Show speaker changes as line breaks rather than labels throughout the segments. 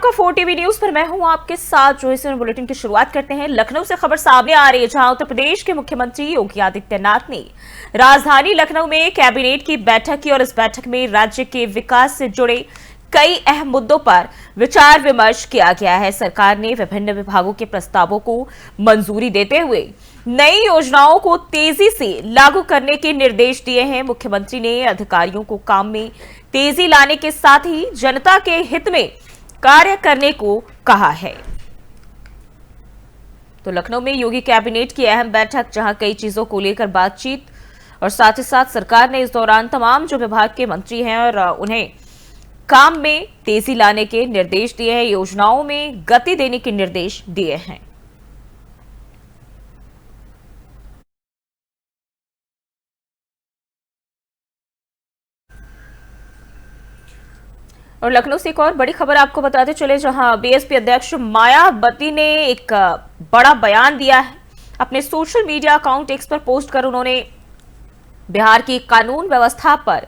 आपका 4 TV news पर मैं हूं आपके साथ जो इस बुलेटिन की शुरुआत करते हैं। लखनऊ से खबर सामने आ रही है जहां उत्तर प्रदेश के मुख्यमंत्री योगी आदित्यनाथ ने राजधानी लखनऊ में कैबिनेट की बैठक की और इस बैठक में राज्य के विकास से जुड़े कई अहम मुद्दों पर विचार विमर्श किया गया है। सरकार ने विभिन्न विभागों के प्रस्तावों को मंजूरी देते हुए नई योजनाओं को तेजी से लागू करने के निर्देश दिए हैं। मुख्यमंत्री ने अधिकारियों को काम में तेजी लाने के साथ ही जनता के हित में कार्य करने को कहा है। तो लखनऊ में योगी कैबिनेट की अहम बैठक जहां कई चीजों को लेकर बातचीत और साथ ही साथ सरकार ने इस दौरान तमाम जो विभाग के मंत्री हैं और उन्हें काम में तेजी लाने के निर्देश दिए हैं, योजनाओं में गति देने के निर्देश दिए हैं। और लखनऊ से एक और बड़ी खबर आपको बताते चले जहां बीएसपी अध्यक्ष मायावती ने एक बड़ा बयान दिया है। अपने सोशल मीडिया अकाउंट एक्स पर पोस्ट कर उन्होंने बिहार की कानून व्यवस्था पर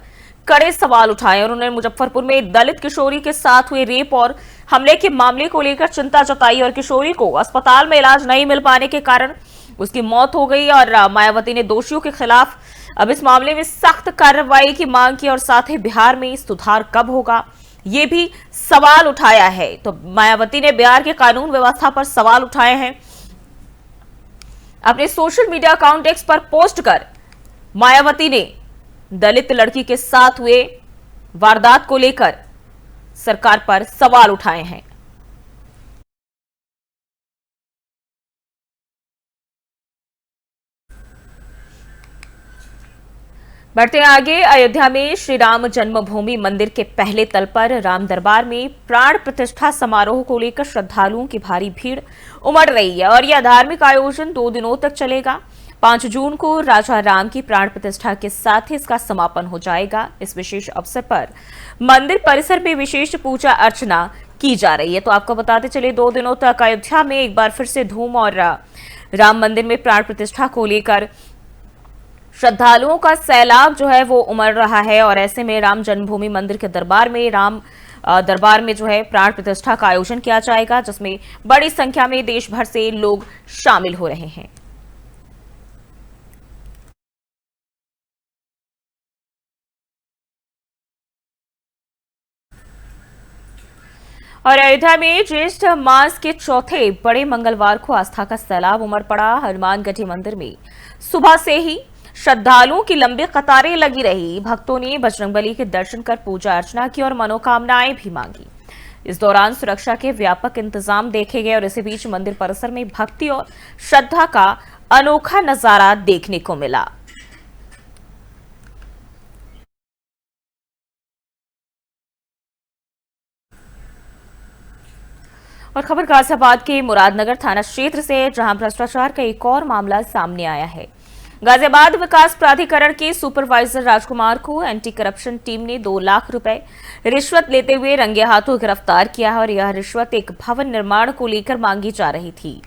कड़े सवाल उठाए और उन्होंने मुजफ्फरपुर में दलित किशोरी के साथ हुए रेप और हमले के मामले को लेकर चिंता जताई और किशोरी को अस्पताल में इलाज नहीं मिल पाने के कारण उसकी मौत हो गई। और मायावती ने दोषियों के खिलाफ अब इस मामले में सख्त कार्रवाई की मांग की और साथ ही बिहार में सुधार कब होगा ये भी सवाल उठाया है। तो मायावती ने बिहार के कानून व्यवस्था पर सवाल उठाए हैं। अपने सोशल मीडिया अकाउंट एक्स पर पोस्ट कर मायावती ने दलित लड़की के साथ हुए वारदात को लेकर सरकार पर सवाल उठाए हैं। बढ़ते आगे, अयोध्या में श्री राम जन्मभूमि मंदिर के पहले तल पर राम दरबार में प्राण प्रतिष्ठा समारोह को लेकर श्रद्धालुओं की भारी भीड़ उमड़ रही है और यह धार्मिक आयोजन 2 दिनों तक चलेगा। 5 जून को राजा राम की प्राण प्रतिष्ठा के साथ ही इसका समापन हो जाएगा। इस विशेष अवसर पर मंदिर परिसर में विशेष पूजा अर्चना की जा रही है। तो आपको बताते चले 2 दिनों तक अयोध्या में एक बार फिर से धूम और राम मंदिर में प्राण प्रतिष्ठा को लेकर श्रद्धालुओं का सैलाब जो है वो उमड़ रहा है और ऐसे में राम जन्मभूमि मंदिर के दरबार में जो है प्राण प्रतिष्ठा का आयोजन किया जाएगा जिसमें बड़ी संख्या में देश भर से लोग शामिल हो रहे हैं। और अयोध्या में ज्येष्ठ मास के चौथे बड़े मंगलवार को आस्था का सैलाब उमड़ पड़ा। हनुमानगढ़ी मंदिर में सुबह से ही श्रद्धालुओं की लंबी कतारें लगी रही। भक्तों ने बजरंगबली के दर्शन कर पूजा अर्चना की और मनोकामनाएं भी मांगी। इस दौरान सुरक्षा के व्यापक इंतजाम देखे गए और इसी बीच मंदिर परिसर में भक्ति और श्रद्धा का अनोखा नजारा देखने को मिला। और खबर गाजियाबाद के मुरादनगर थाना क्षेत्र से जहां भ्रष्टाचार का एक और मामला सामने आया है। गाजियाबाद विकास प्राधिकरण के सुपरवाइजर राजकुमार को एंटी करप्शन टीम ने 2 लाख रुपए रिश्वत लेते हुए रंगे हाथों गिरफ्तार किया है और यह रिश्वत एक भवन निर्माण को लेकर मांगी जा रही थी।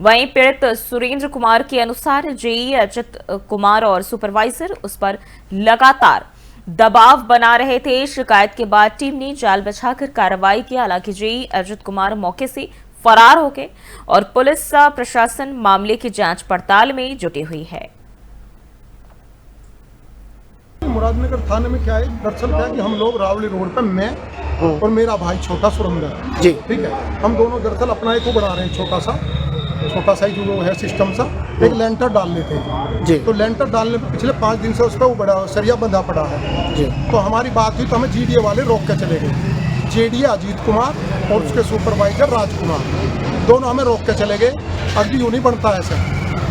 वहीं पीड़ित सुरेंद्र कुमार के अनुसार जेई अजित कुमार और सुपरवाइजर उस पर लगातार दबाव बना रहे थे। शिकायत के बाद टीम ने जाल बिछाकर कार्रवाई की। हालांकि जेई अजित कुमार मौके से फरार हो गए और पुलिस प्रशासन मामले की जांच पड़ताल में जुटी हुई है।
मुरादनगर थाने में क्या है, दरअसल क्या है कि हम लोग रावली रोड पर मैं और मेरा भाई छोटा सुरेंद्र जी, ठीक है, हम दोनों दरअसल अपना एक वो बना रहे हैं छोटा सा जो है सिस्टम सा, एक लेंटर डालने थे जी। तो लेंटर डालने पे पिछले 5 दिन से उस पर वो बड़ा सरिया बंधा पड़ा है जी। तो हमारी बात हुई तो हमें जीडीए वाले रोक के चले गए। जेडीए अजीत कुमार और उसके सुपरवाइजर राजकुमार दोनों हमें रोक के चले गए। अभी यूँ नहीं बनता ऐसा।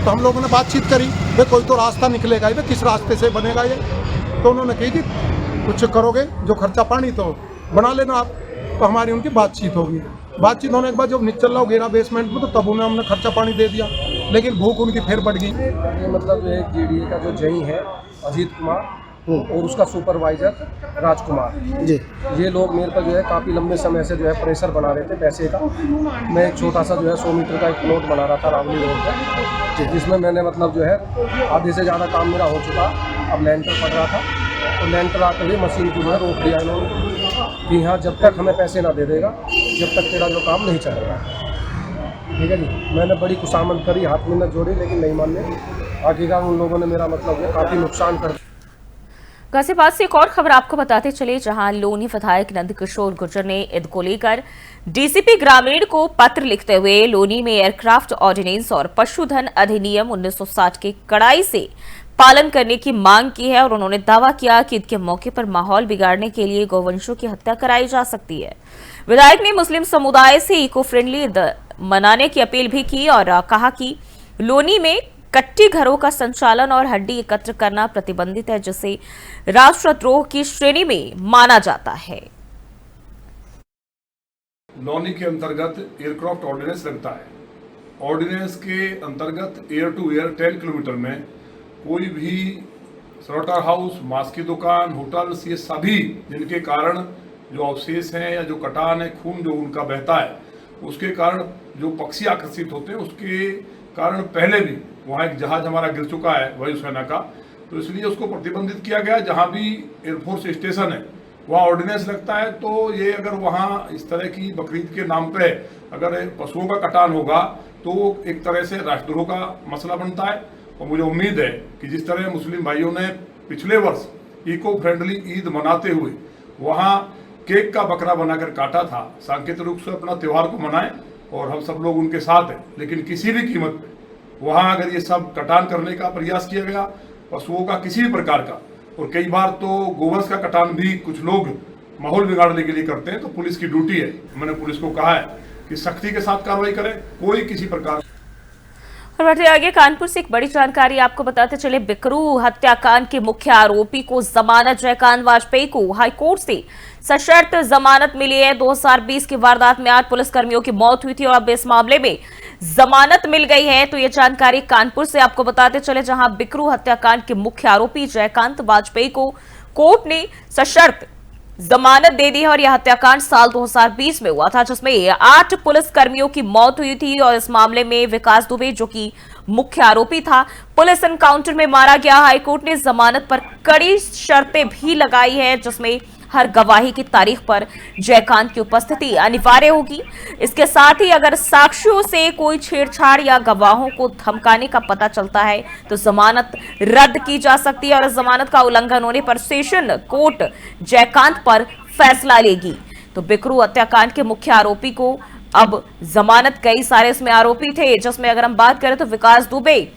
तो हम लोगों ने बातचीत करी, भाई कोई तो रास्ता निकलेगा, ये किस रास्ते से बनेगा ये। तो उन्होंने कही कि कुछ करोगे जो खर्चा पानी तो बना लेना आप। तो हमारी उनकी बातचीत होगी। बातचीत होने के बाद जब नीचे चल रहा गिरा बेसमेंट में तो तब उन्हें हमने खर्चा पानी दे दिया, लेकिन भूख उनकी फिर बढ़ गई।
ये मतलब एक जेडीए का जो जई है अजीत कुमार और उसका सुपरवाइजर राजकुमार जी, ये लोग मेरे पर जो है काफ़ी लंबे समय से जो है प्रेशर बना रहे थे पैसे का। मैं एक छोटा सा जो है 100 मीटर का एक प्लॉट बना रहा था रावली रोड पर, जिसमें मैंने मतलब जो है आधे से ज़्यादा काम मेरा हो चुका, अब लेंटर पड़ रहा था। तो लेंटर आते हुए मशीन को जो है रोक दिया इन्होंने कि यहाँ जब तक हमें पैसे ना दे देगा जब तक तेरा जो काम नहीं चलेगा। ठीक है जी, मैंने बड़ी खुशामद करी, हाथ में न जोड़ी, लेकिन नहीं माने। आखिरकार उन लोगों ने मेरा मतलब काफ़ी नुकसान कर दिया।
गाजियाबाद से एक और खबर आपको बताते चले, जहां लोनी विधायक नंदकिशोर गुर्जर ने ईद को लेकर डीसीपी ग्रामीण को पत्र लिखते हुए लोनी में एयरक्राफ्ट ऑर्डिनेंस और पशुधन अधिनियम 1960 के कड़ाई से पालन करने की मांग की है। और उन्होंने दावा किया कि ईद के मौके पर माहौल बिगाड़ने के लिए गौवंशों की हत्या कराई जा सकती है। विधायक ने मुस्लिम समुदाय से इको फ्रेंडली ईद मनाने की अपील भी की और कहा कि लोनी में कच्ची घरों का संचालन और हड्डी एकत्र करना प्रतिबंधित है, जिसे राष्ट्रद्रोह की श्रेणी में माना जाता है।
लोनी के अंतर्गत एयरक्राफ्ट ऑर्डिनेंस लगता है। ऑर्डिनेंस के अंतर्गत एयर टू एयर 10 किलोमीटर में कोई भी स्लॉटर हाउस, मांस की दुकान, होटल्स, ये सभी जिनके कारण जो अवशेष हैं या जो कटान है, खून जो उनका बहता है, उसके कारण जो पक्षी आकर्षित होते हैं, उसके कारण पहले भी वहाँ एक जहाज हमारा गिर चुका है वायुसेना का, तो इसलिए उसको प्रतिबंधित किया गया। जहाँ भी एयरफोर्स स्टेशन है वहाँ ऑर्डिनेंस लगता है, तो ये अगर वहाँ इस तरह की बकरीद के नाम पे अगर पशुओं का कटान होगा तो एक तरह से राष्ट्रद्रोह का मसला बनता है। और मुझे उम्मीद है कि जिस तरह मुस्लिम भाइयों ने पिछले वर्ष इको फ्रेंडली ईद मनाते हुए वहाँ केक का बकरा बनाकर काटा था, सांकेतिक रूप से अपना त्यौहार को मनाएं और हम सब लोग उनके साथ हैं, लेकिन किसी भी कीमत पे वहाँ अगर ये सब कटान करने का प्रयास किया गया, पशुओं का किसी भी प्रकार का, और कई बार तो गोवंश का कटान भी कुछ लोग माहौल बिगाड़ने के लिए करते हैं, तो पुलिस की ड्यूटी है, मैंने पुलिस को कहा है कि सख्ती के साथ कार्रवाई करें, कोई किसी प्रकार।
और बढ़ते आगे, कानपुर से एक बड़ी जानकारी आपको बताते चले, बिकरू हत्याकांड के मुख्य आरोपी को जमानत, जयकांत वाजपेयी को हाईकोर्ट से सशर्त जमानत मिली है। 2020 की वारदात में 8 पुलिसकर्मियों की मौत हुई थी और अब इस मामले में जमानत मिल गई है। तो ये जानकारी कानपुर से आपको बताते चले, जहां बिकरू हत्याकांड के मुख्य आरोपी जयकांत वाजपेयी को कोर्ट ने सशर्त जमानत दे दी है। और यह हत्याकांड साल 2020 में हुआ था, जिसमें 8 पुलिसकर्मियों की मौत हुई थी। और इस मामले में विकास दुबे, जो कि मुख्य आरोपी था, पुलिस एनकाउंटर में मारा गया। हाईकोर्ट ने जमानत पर कड़ी शर्तें भी लगाई है, जिसमें हर गवाही की तारीख पर जयकांत की उपस्थिति अनिवार्य होगी। इसके साथ ही अगर साक्ष्यों से कोई छेड़छाड़ या गवाहों को धमकाने का पता चलता है तो जमानत रद्द की जा सकती है। और जमानत का उल्लंघन होने पर सेशन कोर्ट जयकांत पर फैसला लेगी। तो बिकरू हत्याकांड के मुख्य आरोपी को अब जमानत, कई सारे इसमें आरोपी थे, जिसमें अगर हम बात करें तो विकास दुबे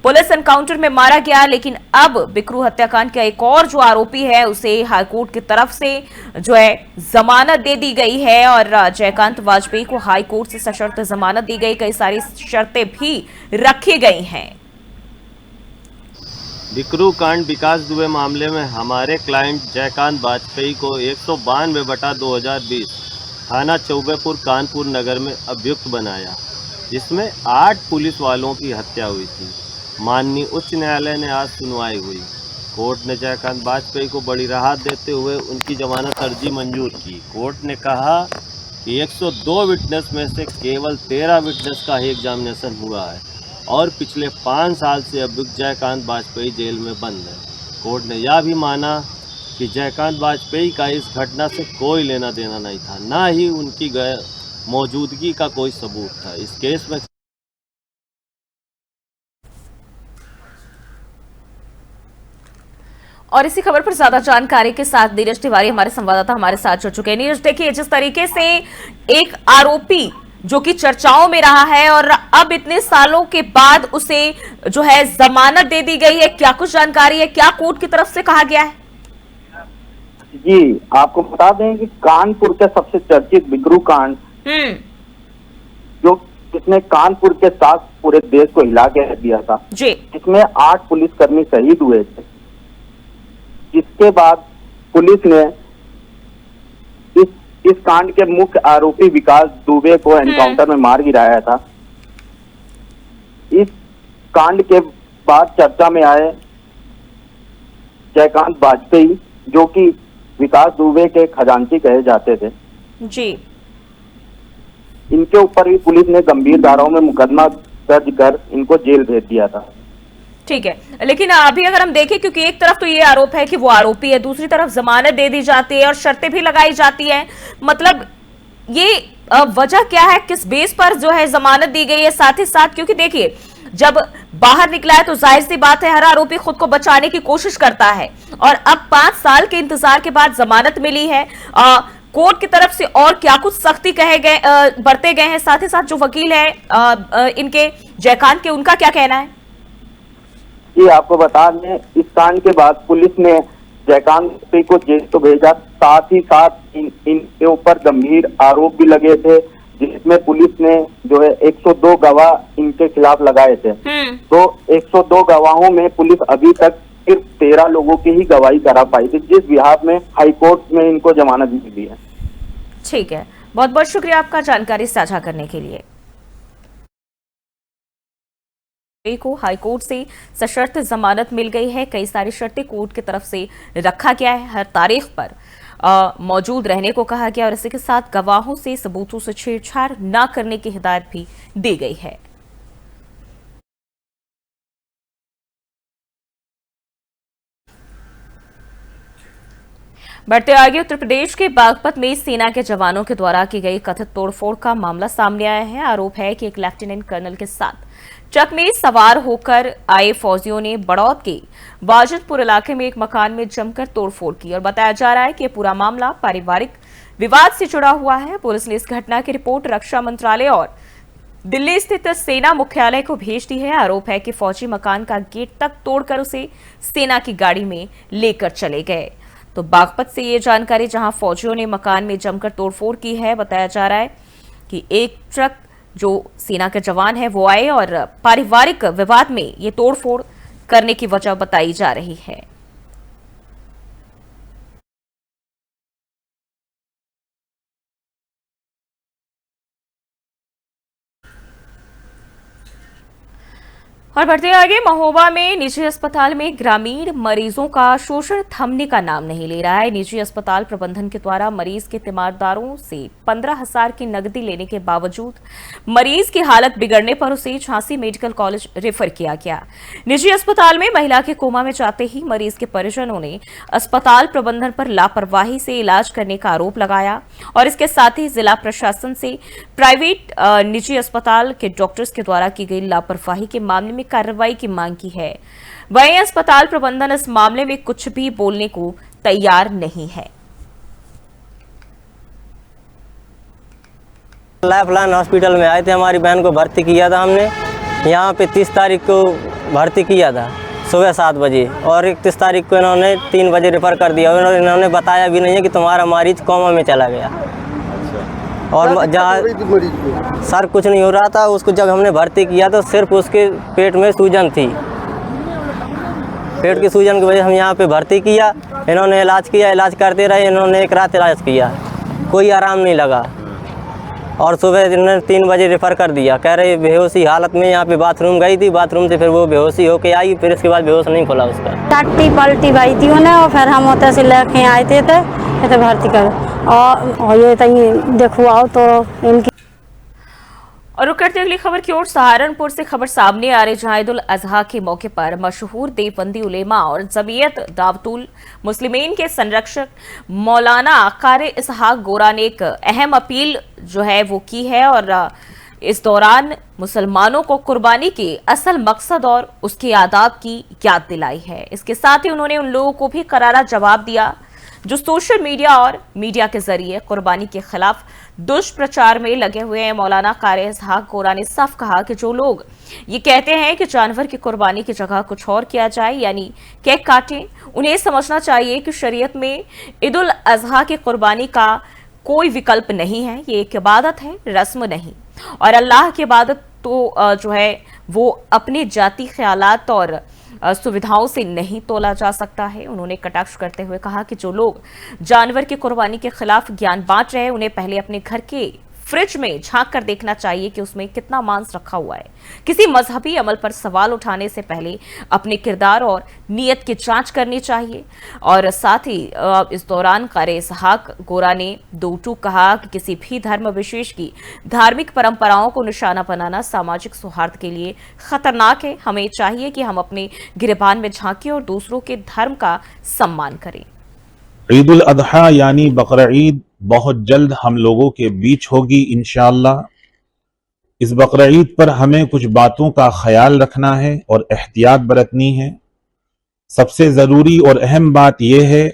पुलिस एनकाउंटर में मारा गया, लेकिन अब बिकरू हत्याकांड का एक और जो आरोपी है उसे हाईकोर्ट की तरफ से जो है जमानत दे दी गई है। और जयकांत वाजपेयी को हाईकोर्ट से सशर्त जमानत दी गई, कई सारी शर्तें भी रखी गई हैं।
बिकरू कांड विकास दुबे मामले में हमारे क्लाइंट जयकांत वाजपेयी को 192/2020 थाना चौबेपुर कानपुर नगर में अभियुक्त बनाया, जिसमें 8 पुलिस वालों की हत्या हुई थी। माननीय उच्च न्यायालय ने आज सुनवाई हुई। कोर्ट ने जयकांत वाजपेयी को बड़ी राहत देते हुए उनकी जमानत अर्जी मंजूर की। कोर्ट ने कहा कि 102 विटनेस में से केवल 13 विटनेस का ही एग्जामिनेशन हुआ है और पिछले 5 साल से अभियुक्त जयकांत वाजपेयी जेल में बंद है। कोर्ट ने यह भी माना कि जयकांत वाजपेयी का इस घटना से कोई लेना देना नहीं था, ना ही उनकी मौजूदगी का कोई सबूत था। इस केस में
और इसी खबर पर ज्यादा जानकारी के साथ नीरज तिवारी हमारे संवाददाता हमारे साथ जुड़ चुके हैं। नीरज, देखिए, जिस तरीके से एक आरोपी जो कि चर्चाओं में रहा है और अब इतने सालों के बाद उसे जो है जमानत दे दी गई है, क्या कुछ जानकारी है, क्या कोर्ट की तरफ से कहा गया है?
जी, आपको बता दें कि कानपुर के सबसे चर्चित बिकरू कांड, जो इसने कानपुर के साथ पूरे देश को हिला के रख दिया था जी, इसमें 8 पुलिसकर्मी शहीद हुए थे। जिसके बाद पुलिस ने इस कांड के मुख्य आरोपी विकास दुबे को एनकाउंटर में मार गिराया था। इस कांड के बाद चर्चा में आए जयकांत वाजपेयी, जो कि विकास दुबे के खजांची कहे जाते थे जी। इनके ऊपर भी पुलिस ने गंभीर धाराओं में मुकदमा दर्ज कर इनको जेल भेज दिया था।
ठीक है, लेकिन अभी अगर हम देखें, क्योंकि एक तरफ तो ये आरोप है कि वो आरोपी है, दूसरी तरफ जमानत दे दी जाती है और शर्तें भी लगाई जाती है, मतलब ये वजह क्या है, किस बेस पर जो है जमानत दी गई है? साथ ही साथ क्योंकि देखिए जब बाहर निकला है तो जाहिर सी बात है हर आरोपी खुद को बचाने की कोशिश करता है, और अब 5 साल के इंतजार के बाद जमानत मिली है। कोर्ट की तरफ से और क्या कुछ सख्ती कहे गए बरते गए हैं? साथ ही साथ जो वकील है इनके जयकांत के, उनका क्या कहना है?
जी आपको बता दें, इस कांड के बाद पुलिस ने जयकांत को जेल तो भेजा, साथ ही साथ इनके ऊपर गंभीर आरोप भी लगे थे, जिसमें पुलिस ने जो है 102 गवाह इनके खिलाफ लगाए थे। तो 102 गवाहों में पुलिस अभी तक सिर्फ 13 लोगों की ही गवाही करा पाई थी, जिस बिहाफ में हाईकोर्ट में इनको जमानत मिली है।
ठीक है, बहुत बहुत शुक्रिया आपका जानकारी साझा करने के लिए। को हाईकोर्ट से सशर्त जमानत मिल गई है। कई सारी शर्तें कोर्ट की तरफ से रखा गया है, हर तारीख पर मौजूद रहने को कहा गया और इसी के साथ गवाहों से सबूतों से छेड़छाड़ न करने की हिदायत भी दी गई है। बढ़ते आगे, उत्तर प्रदेश के बागपत में सेना के जवानों के द्वारा की गई कथित तोड़फोड़ का मामला सामने आया है। आरोप है कि एक लेफ्टिनेंट कर्नल के साथ ट्रक में सवार होकर आए फौजियों ने बड़ौद के वाजिदपुर इलाके में एक मकान में जमकर तोड़फोड़ की और बताया जा रहा है कि पूरा मामला पारिवारिक विवाद से जुड़ा हुआ है। पुलिस ने इस घटना की रिपोर्ट रक्षा मंत्रालय और दिल्ली स्थित सेना मुख्यालय को भेज दी है। आरोप है कि फौजी मकान का गेट तक तोड़कर उसे सेना की गाड़ी में लेकर चले गए। तो बागपत से ये जानकारी, जहां फौजियों ने मकान में जमकर तोड़फोड़ की है, बताया जा रहा है कि एक ट्रक जो सेना के जवान है वो आए और पारिवारिक विवाद में ये तोड़फोड़ करने की वजह बताई जा रही है। और बढ़ते आगे, महोबा में निजी अस्पताल में ग्रामीण मरीजों का शोषण थमने का नाम नहीं ले रहा है। निजी अस्पताल प्रबंधन के द्वारा मरीज के तीमारदारों से 15,000 की नकदी लेने के बावजूद मरीज की हालत बिगड़ने पर उसे झांसी मेडिकल कॉलेज रेफर किया गया। निजी अस्पताल में महिला के कोमा में जाते ही मरीज के परिजनों ने अस्पताल प्रबंधन पर लापरवाही से इलाज करने का आरोप लगाया और इसके साथ ही जिला प्रशासन से प्राइवेट निजी अस्पताल के डॉक्टर्स के द्वारा की गई लापरवाही के मामले में कार्रवाई की मांग की है। वहीं अस्पताल प्रबंधन इस मामले में कुछ भी बोलने को तैयार नहीं है।
लाइफलाइन हॉस्पिटल में आए थे, हमारी बहन को भर्ती किया था हमने। यहाँ पे 30 तारीख को भर्ती किया था सुबह 7 बजे और 31 तारीख को इन्होंने 3 बजे रेफर कर दिया। इन्होंने बताया भी नहीं है कि तुम्हारा मरीज कोमा में चला गया। और जहाँ सर कुछ नहीं हो रहा था, उसको जब हमने भर्ती किया तो सिर्फ उसके पेट में सूजन थी। पेट की सूजन की वजह से हम यहाँ पे भर्ती किया। इन्होंने इलाज किया, इलाज करते रहे। इन्होंने एक रात इलाज किया, कोई आराम नहीं लगा और सुबह इन्होंने 3 बजे रेफ़र कर दिया। कह रहे बेहोशी हालत में यहाँ पे बाथरूम गई थी, बाथरूम से फिर वो बेहोशी होके आई, फिर इसके बाद बेहोश नहीं खुला उसका।
टट्टी पलटी गई थी उन्हें और फिर हम उधर से लेके आए थे भर्ती कर और ये देखो आओ तो इनकी।
और रुक करते अगली खबर की ओर, सहारनपुर से खबर सामने आ रही, जहां ईद उल अजहा के मौके पर मशहूर देवबंदी उलेमा और जमीयत दावतुल मुस्लिमीन के संरक्षक मौलाना कारी इसहाक गोरा ने एक अहम अपील जो है वो की है और इस दौरान मुसलमानों को कुर्बानी के असल मकसद और उसके आदाब की याद दिलाई है। इसके साथ ही उन्होंने उन लोगों को भी करारा जवाब दिया जो सोशल मीडिया और मीडिया के जरिए कुर्बानी के खिलाफ दुष्प्रचार में लगे हुए हैं। मौलाना कारी इसहाक गोरा ने साफ कहा कि जो लोग ये कहते हैं कि जानवर की कुर्बानी की जगह कुछ और किया जाए, यानी केक काटें, उन्हें समझना चाहिए कि शरीयत में ईद उल अजहा की कुर्बानी का कोई विकल्प नहीं है। ये एक इबादत है, रस्म नहीं। और अल्लाह की इबादत तो जो है वो अपने जाती ख्यालात और सुविधाओं से नहीं तोला जा सकता है। उन्होंने कटाक्ष करते हुए कहा कि जो लोग जानवर की कुर्बानी के खिलाफ ज्ञान बांट रहे हैं, उन्हें पहले अपने घर के फ्रिज में झांक कर देखना चाहिए कि उसमें कितना मांस रखा हुआ है। किसी मजहबी अमल पर सवाल उठाने से पहले अपने किरदार और नीयत की जांच करनी चाहिए। और साथ ही इस दौरान कारी इसहाक गोरा ने दो टूक कहा कि किसी भी धर्म विशेष की धार्मिक परंपराओं को निशाना बनाना सामाजिक सौहार्द के लिए खतरनाक है। हमें चाहिए कि हम अपने गिरेबान में झांकें और दूसरों के धर्म का सम्मान करें।
ईद उल अजहा यानी बकरा ईद बहुत जल्द हम लोगों के बीच होगी इंशाअल्लाह। इस बकरा ईद पर हमें कुछ बातों का ख्याल रखना है और एहतियात बरतनी है। सबसे ज़रूरी और अहम बात यह है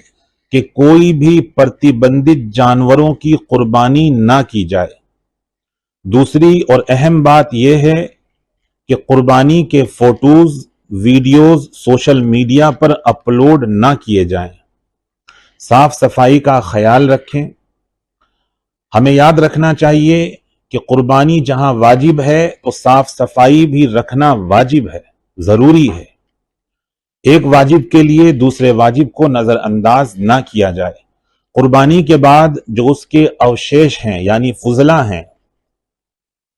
कि कोई भी प्रतिबंधित जानवरों की कुर्बानी ना की जाए। दूसरी और अहम बात यह है कि कुर्बानी के फोटोज, वीडियोज सोशल मीडिया पर अपलोड ना किए जाएं। साफ सफाई का ख्याल रखें। हमें याद रखना चाहिए कि कुर्बानी जहां वाजिब है तो साफ सफाई भी रखना वाजिब है, जरूरी है। एक वाजिब के लिए दूसरे वाजिब को नजरअंदाज ना किया जाए। कुर्बानी के बाद जो उसके अवशेष हैं यानी फुजला हैं,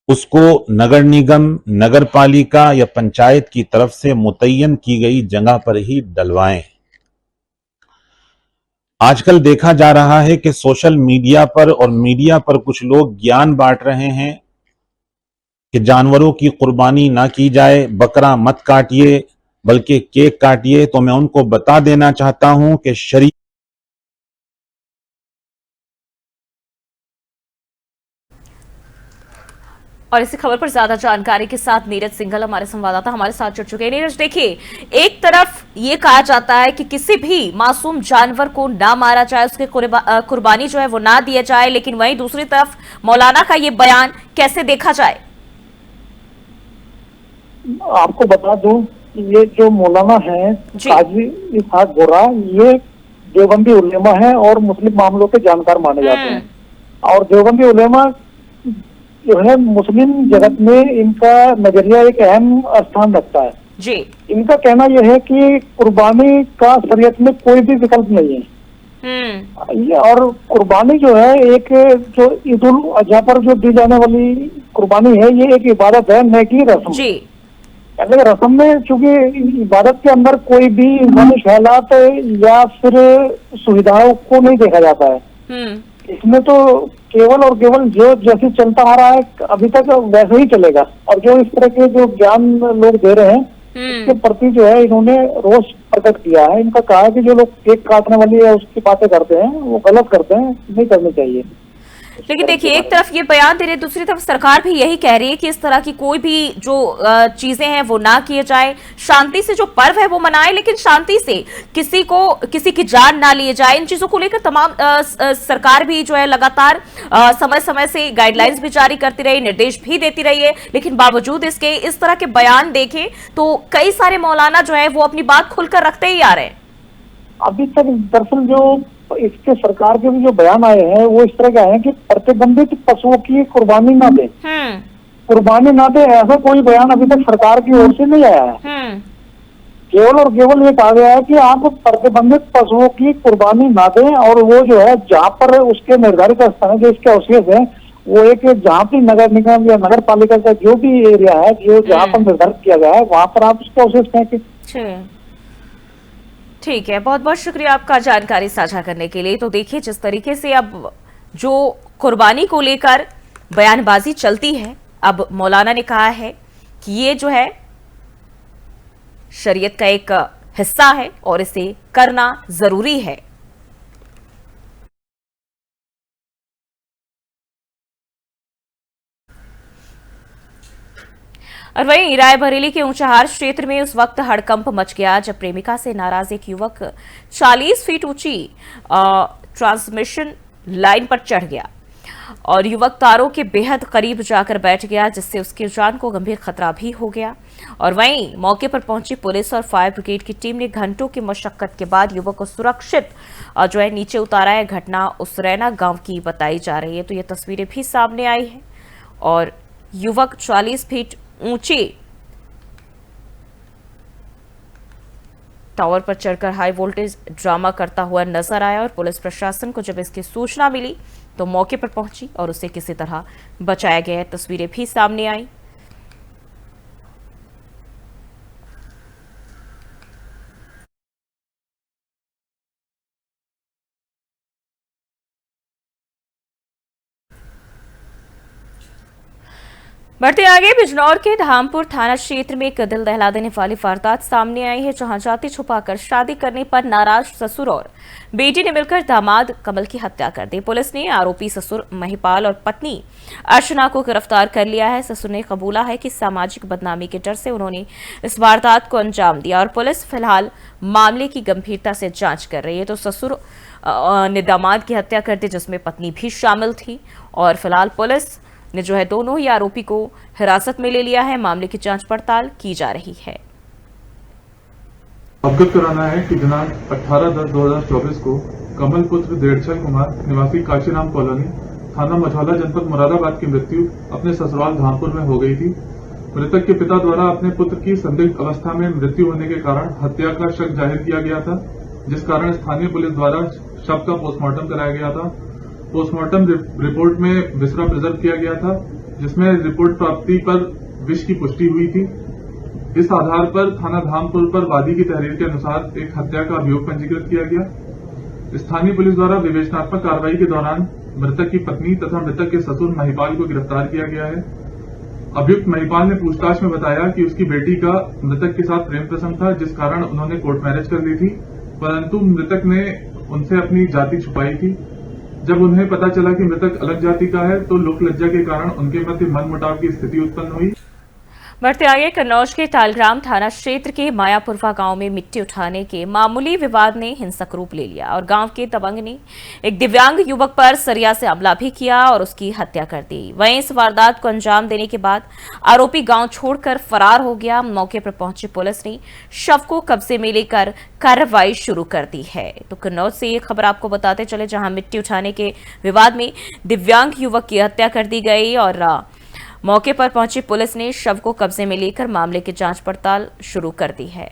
उसको नगर निगम, नगर पालिका या पंचायत की तरफ से मुतय्यन की गई जगह पर ही डलवाएं। आजकल देखा जा रहा है कि सोशल मीडिया पर और मीडिया पर कुछ लोग ज्ञान बांट रहे हैं कि जानवरों की कुर्बानी ना की जाए, बकरा मत काटिए बल्कि केक काटिए। तो मैं उनको बता देना चाहता हूं कि शरीयत
और इसी खबर पर ज्यादा जानकारी के साथ नीरज सिंघल हमारे संवाददाता हमारे साथ जुड़ चुके हैं। नीरज, देखिए, एक तरफ ये कहा जाता है कि किसी भी मासूम जानवर को ना मारा जाए, उसके कुर्बानी जो है वो ना दिया जाए, लेकिन वहीं दूसरी तरफ मौलाना का ये बयान कैसे देखा जाए?
आपको बता दूं, ये जो मौलाना है काजी इसहाक गोरा, ये देवबंदी उलेमा है और मुस्लिम मामलों के जानकार माने जाते हैं। और देवबंदी उलेमा जो है मुस्लिम जगत में इनका नजरिया एक अहम स्थान रखता है जी। इनका कहना यह है कि कुर्बानी का शरीयत में कोई भी विकल्प नहीं है। और कुर्बानी जो है एक जो ईद उल अजहा पर जो दी जाने वाली कुर्बानी है, ये एक इबादत है, न कि रस्म जी। रस्म में चूंकि इबादत के अंदर कोई भी इंसानी ख्यालात या फिर सुविधाओं को नहीं देखा जाता है। इसमें तो केवल और केवल जो जैसे चलता आ रहा है अभी तक वैसे ही चलेगा। और जो इस तरह के जो ज्ञान लोग दे रहे हैं इसके प्रति जो है इन्होंने रोष प्रकट किया है। इनका कहा है कि जो लोग केक काटने वाली है उसकी बातें करते हैं वो गलत करते हैं, नहीं करनी चाहिए।
लेकिन देखिए, एक तरफ ये बयान दे रहे, दूसरी तरफ सरकार भी यही कह रही है कि इस तरह की कोई भी जो चीजें हैं वो ना किए जाए, शांति से जो पर्व है वो मनाए, लेकिन शांति से किसी की जान ना लिए जाए। इन चीजों को लेकर तमाम सरकार भी जो है लगातार समय समय से गाइडलाइंस भी जारी करती रही, निर्देश भी देती रही है, लेकिन बावजूद इसके इस तरह के बयान देखें तो कई सारे मौलाना जो है वो अपनी बात खुलकर रखते ही आ रहे हैं।
अभी तक दरअसल जो इसके सरकार के भी जो बयान आए हैं वो इस तरह के आए हैं कि प्रतिबंधित पशुओं की कुर्बानी ना दे, कुर्बानी ना दे, ऐसा कोई बयान अभी तक सरकार की ओर से नहीं आया है। केवल और केवल ये कहा गया है कि आप प्रतिबंधित पशुओं की कुर्बानी ना दें, और वो जो है जहाँ पर उसके निर्धारित स्थान है, जो इसके अवशेष है, वो एक जहाँ भी नगर निगम या नगर पालिका का जो भी एरिया है जो जहाँ पर निर्धारित किया गया है वहां पर आप उसके अवशेष फेंकें।
ठीक है, बहुत बहुत शुक्रिया आपका जानकारी साझा करने के लिए। तो देखिए, जिस तरीके से अब जो कुर्बानी को लेकर बयानबाजी चलती है, अब मौलाना ने कहा है कि ये जो है शरीयत का एक हिस्सा है और इसे करना जरूरी है। और वहीं रायबरेली के ऊंचाहार क्षेत्र में उस वक्त हड़कंप मच गया जब प्रेमिका से नाराज एक युवक 40 फीट ऊंची ट्रांसमिशन लाइन पर चढ़ गया और युवक तारों के बेहद करीब जाकर बैठ गया, जिससे उसकी जान को गंभीर खतरा भी हो गया। और वहीं मौके पर पहुंची पुलिस और फायर ब्रिगेड की टीम ने घंटों की मशक्कत के बाद युवक को सुरक्षित जो है नीचे उतारा है। घटना उसरैना गांव की बताई जा रही है। तो ये तस्वीरें भी सामने आई है और युवक 40 फीट ऊंचे टावर पर चढ़कर हाई वोल्टेज ड्रामा करता हुआ नजर आया और पुलिस प्रशासन को जब इसकी सूचना मिली तो मौके पर पहुंची और उसे किसी तरह बचाया गया। तस्वीरें भी सामने आई। बढ़ते आगे, बिजनौर के धामपुर थाना क्षेत्र में एक दिल दहला देने वाली वारदात सामने आई है, जहां जाति छुपाकर शादी करने पर नाराज ससुर और बेटी ने मिलकर दामाद कमल की हत्या कर दी। पुलिस ने आरोपी ससुर महिपाल और पत्नी अर्चना को गिरफ्तार कर लिया है। ससुर ने कबूला है कि सामाजिक बदनामी के डर से उन्होंने इस वारदात को अंजाम दिया और पुलिस फिलहाल मामले की गंभीरता से जांच कर रही है। तो ससुर ने दामाद की हत्या कर दी, जिसमें पत्नी भी शामिल थी और फिलहाल पुलिस ने जो है दोनों ही आरोपी को हिरासत में ले लिया है। मामले की जांच पड़ताल की जा रही है।
अवगत कराना है कि दिनांक 18/10/2024 को कमल पुत्र देड़चल कुमार निवासी काशीराम कॉलोनी थाना मझौला जनपद मुरादाबाद की मृत्यु अपने ससुराल धामपुर में हो गई थी। मृतक के पिता द्वारा अपने पुत्र की संदिग्ध अवस्था में मृत्यु होने के कारण हत्या का शक जाहिर किया गया था, जिस कारण स्थानीय पुलिस द्वारा शव का पोस्टमार्टम कराया गया था। पोस्टमार्टम रिपोर्ट में विसरा प्रिजर्व किया गया था, जिसमें रिपोर्ट प्राप्ति पर विष की पुष्टि हुई थी। इस आधार पर थाना धामपुर पर वादी की तहरीर के अनुसार एक हत्या का अभियोग पंजीकृत किया गया। स्थानीय पुलिस द्वारा विवेचनात्मक कार्रवाई के दौरान मृतक की पत्नी तथा मृतक के ससुर महिपाल को गिरफ्तार किया गया है। अभियुक्त महिपाल ने पूछताछ में बताया कि उसकी बेटी का मृतक के साथ प्रेम प्रसंग था, जिस कारण उन्होंने कोर्ट मैरिज कर ली थी, परंतु मृतक ने उनसे अपनी जाति छुपाई थी। जब उन्हें पता चला कि मृतक अलग जाति का है तो लोक लज्जा के कारण उनके मध्य मनमुटाव की स्थिति उत्पन्न हुई।
बढ़ते आगे, कन्नौज के तालग्राम थाना क्षेत्र के मायापुरवा गांव में मिट्टी उठाने के मामूली विवाद ने हिंसक रूप ले लिया और गांव के दबंग ने एक दिव्यांग युवक पर सरिया से हमला भी किया और उसकी हत्या कर दी। वहीं इस वारदात को अंजाम देने के बाद आरोपी गांव छोड़कर फरार हो गया। मौके पर पहुंची पुलिस ने शव को कब्जे में लेकर कार्रवाई शुरू कर दी है। तो कन्नौज से ये खबर आपको बताते चले, जहां मिट्टी उठाने के विवाद में दिव्यांग युवक की हत्या कर दी गई और मौके पर पहुंची पुलिस ने शव को कब्जे में लेकर मामले की जांच पड़ताल शुरू कर दी है।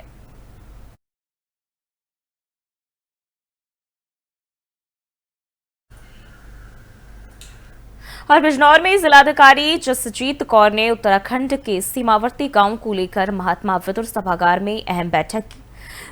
और बिजनौर में जिलाधिकारी जसजीत कौर ने उत्तराखंड के सीमावर्ती गांवों को लेकर महात्मा विदुर सभागार में अहम बैठक की।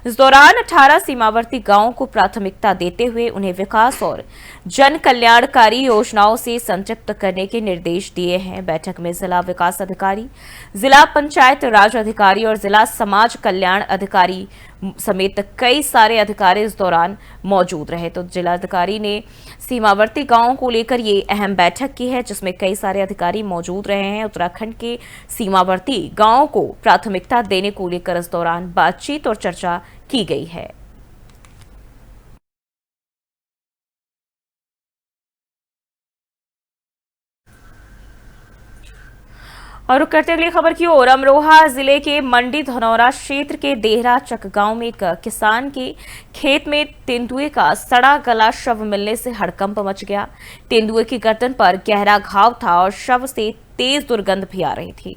इस दौरान 18 सीमावर्ती गांवों को प्राथमिकता देते हुए उन्हें विकास और जन कल्याणकारी योजनाओं से संतृप्त करने के निर्देश दिए हैं। बैठक में जिला विकास अधिकारी, जिला पंचायत राज अधिकारी और जिला समाज कल्याण अधिकारी समेत कई सारे अधिकारी इस दौरान मौजूद रहे। तो जिलाधिकारी ने सीमावर्ती गांवों को लेकर ये अहम बैठक की है, जिसमें कई सारे अधिकारी मौजूद रहे हैं। उत्तराखंड के सीमावर्ती गांवों को प्राथमिकता देने को लेकर इस दौरान बातचीत और चर्चा की गई है। और रुक करते अगली खबर की ओर, अमरोहा जिले के मंडी धनौरा क्षेत्र के देहरा चक गांव में एक किसान के खेत में तेंदुए का सड़ा गला शव मिलने से हड़कंप मच गया। तेंदुए की गर्दन पर गहरा घाव था और शव से तेज दुर्गंध भी आ रही थी।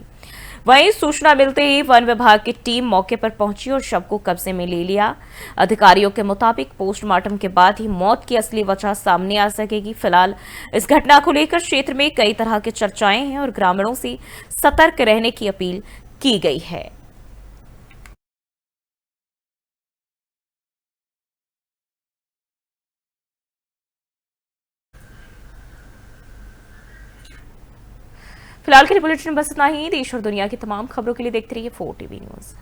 वहीं सूचना मिलते ही वन विभाग की टीम मौके पर पहुंची और शव को कब्जे में ले लिया। अधिकारियों के मुताबिक पोस्टमार्टम के बाद ही मौत की असली वजह सामने आ सकेगी। फिलहाल इस घटना को लेकर क्षेत्र में कई तरह की चर्चाएं हैं और ग्रामीणों से सतर्क रहने की अपील की गई है। फिलहाल के लिए बुलेटिन में बस इतना ही। देश और दुनिया की तमाम खबरों के लिए देखते रहिए 4 TV न्यूज।